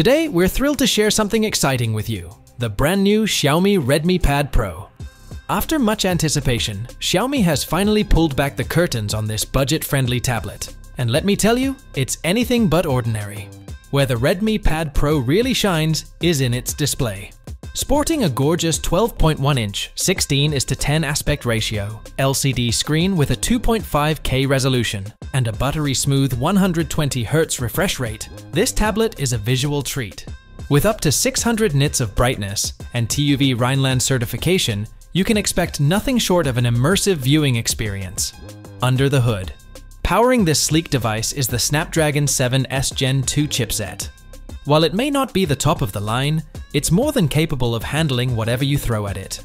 Today, we're thrilled to share something exciting with you, the brand new Xiaomi Redmi Pad Pro. After much anticipation, Xiaomi has finally pulled back the curtains on this budget-friendly tablet. And let me tell you, it's anything but ordinary. Where the Redmi Pad Pro really shines is in its display. Sporting a gorgeous 12.1-inch 16:10 aspect ratio LCD screen with a 2.5K resolution and a buttery-smooth 120Hz refresh rate, this tablet is a visual treat. With up to 600 nits of brightness and TÜV Rheinland certification, you can expect nothing short of an immersive viewing experience. Under the hood, powering this sleek device is the Snapdragon 7S Gen 2 chipset. While it may not be the top of the line, it's more than capable of handling whatever you throw at it.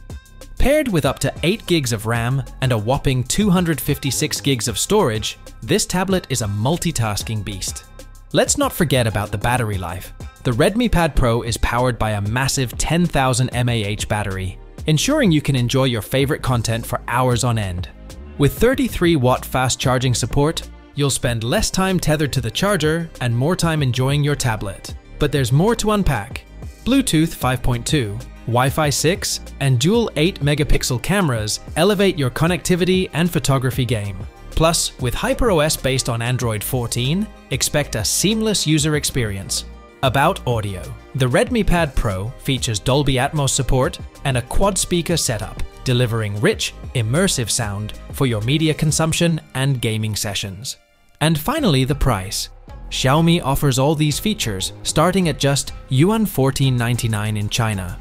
Paired with up to 8 gigs of RAM and a whopping 256 gigs of storage, this tablet is a multitasking beast. Let's not forget about the battery life. The Redmi Pad Pro is powered by a massive 10,000 mAh battery, ensuring you can enjoy your favorite content for hours on end. With 33-watt fast charging support, you'll spend less time tethered to the charger and more time enjoying your tablet. But there's more to unpack. Bluetooth 5.2, Wi-Fi 6, and dual 8-megapixel cameras elevate your connectivity and photography game. Plus, with HyperOS based on Android 14, expect a seamless user experience. About audio, the Redmi Pad Pro features Dolby Atmos support and a quad-speaker setup, delivering rich, immersive sound for your media consumption and gaming sessions. And finally, the price. Xiaomi offers all these features starting at just Yuan 1499 in China.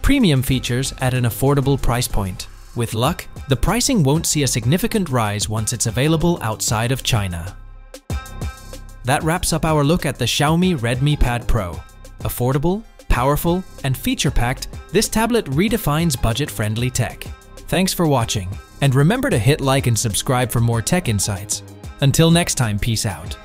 Premium features at an affordable price point. With luck, the pricing won't see a significant rise once it's available outside of China. That wraps up our look at the Xiaomi Redmi Pad Pro. Affordable, powerful, and feature-packed, this tablet redefines budget-friendly tech. Thanks for watching, and remember to hit like and subscribe for more tech insights. Until next time, peace out.